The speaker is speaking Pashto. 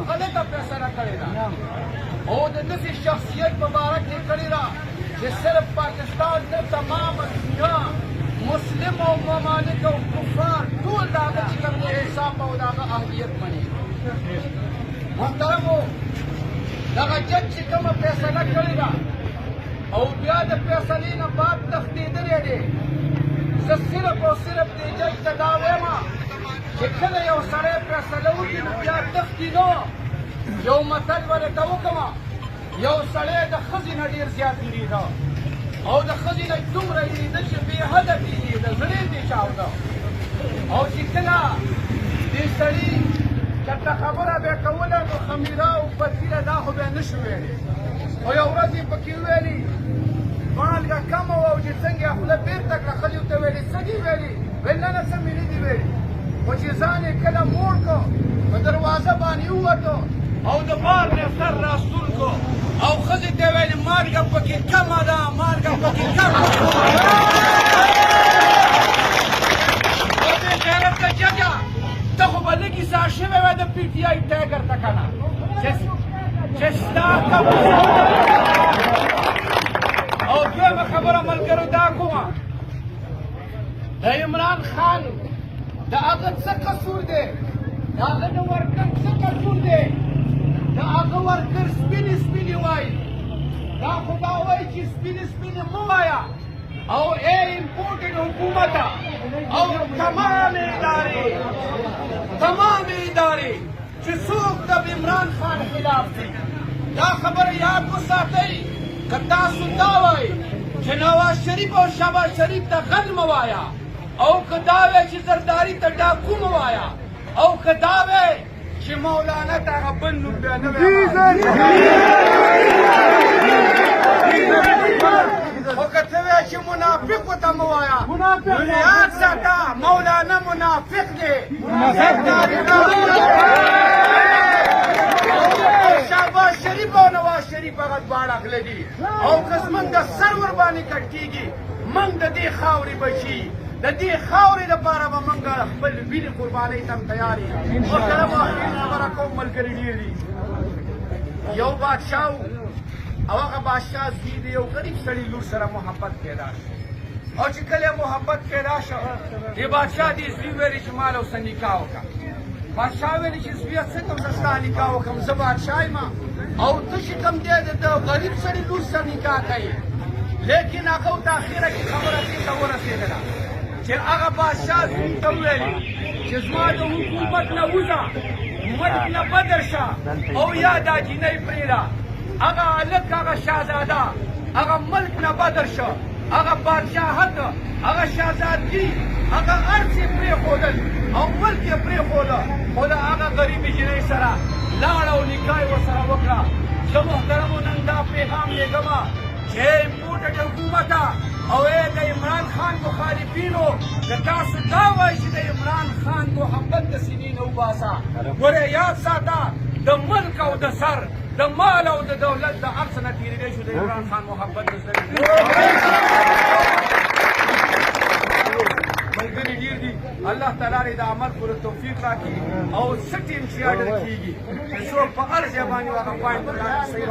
غلطه فیصله کړې ده او د داسې شخصیت په باره کې کړې ده چې صرف پاکستان نه تمام دنیا مسلم او ممالک او کفار ټول د هغه چې کوم دی حساب او د هغه اهمیت مني. محترمو دغه جج چې کومه فیصله کړې ده او بیا د فیصلې نه بعد تښتېدلی دی، زه صرف او صرف دې جج ته دا وایم چې کله یو سړی فیصله وکړي نو بیا تښتي نه. یو متل به درته وکړمه، یو سړی د ښځې نه ډېر زیات وېرېده او د ښځې نه دومره وېرېده چې بې حده وېرېده، زړه یې پرې چاوده. او چې کله دې سړي چېرته خبره به یې کوله نو خمیره او بدګیره دا خو به یې نه شو ویلی. او یو ورځ یې پکې وویلي مالګه کمه وه او چې څنګه یې خوله بېرته کړه، ښځې ورته ویلي څه دي ویلي؟ ویل نه نه څه مې نه دي ویلي. خو چې ځان یې کله موړ کړ په دروازه باندې ووتو او د بار نه سر راسور کړو او ښځې ته یې ویلې مالګه پکې کمه ده، مالګه پکې کمه ده. او بې غیرته ججه ته خو به لږې ساه شوې وې د پي ټي آی ټایګر ته که نه چې ستا او دویمه خبره ملګرو دا کومه، د عمران خان د هغه څه قصور دی، د هغه د ورکر څه قصور دی؟ د هغه ورکر سپینې سپینې وایي، دا خو دا وایي چې سپینې سپینې مه وایه. او ای امپورټډ حکومته او تمامې ادارې چې څوک د عمران خان خلاف دي، دا خبره یاد وساتئ. که تاسو دا وایئ چې نواز شریف او شهباز شریف ته غل مه وایه، او که دا وایئ چې زرداري ته ډاکو مه وایه، او که دا وایئ چې مولانا ته هغه بل نوم بیا نه خو که ته وایې چې منافق ورته مه وایه، نو یاد ساته مولانا منافق دی. شهباز شریف او نواز شریف هغه دواړه غله دي، او که زموږ د سر ورباندې کټ کېږي موږ د دې خاورې بچي، د دې خاورې دپاره به موږ خپل وینې قربانۍ ته هم تیار یو. محترمو اخري خبره کوم ملګري ډېر دي. یو بادشاه و او هغه بادشاه زوی د یو غریب سړي لور سره محبت پیدا شو، او چې کله محبت پیدا شو دې بادشاه دې زوی ویلې چې ما له اوسه نکاح وکړه. بادشاه ویلې چې زویه څه کوم زه ستا نکاح وکړم، زه بادشاه یم او ته چې کوم دی د غریب سړي لور سره نکاح کوې. لیکن هغه ورته اخره کې خبره دې ته ورسېدله چې هغه بادشاه زوی ته وویلې چې زما د حکومت نه وځه، ملک نه بدر شه او یا دا جینۍ پرېږده. هغه هلک هغه شهزاده هغه ملک نه بدر شه، هغه بادشاهت هغه شهزادګي هغه هر څه یې پرېښودل او ملک یې پرېښوده، خو د هغه غریبې جینۍ سره لاړه او نکاح یې ورسره وکړه. زه محترمو نن دا پیغام لېږمه چې امپورټډ حکومته او د عمران خان مخالفینو که تاسو دا وایئ چې د عمران خان محبت د سینې نه وباسه، ګورې یاد ساته د ملک او د سر د مال او د دولت د هر څه نه تېرېدی شو، د عمران خان محبت د زړه ملګري ډېر دي. الله تعالی دې د عمل پوره توفیق راکړي او څه ټیم چې اډر کېږي چې څوک په هر ځای باندې هغه پوینټ صحیح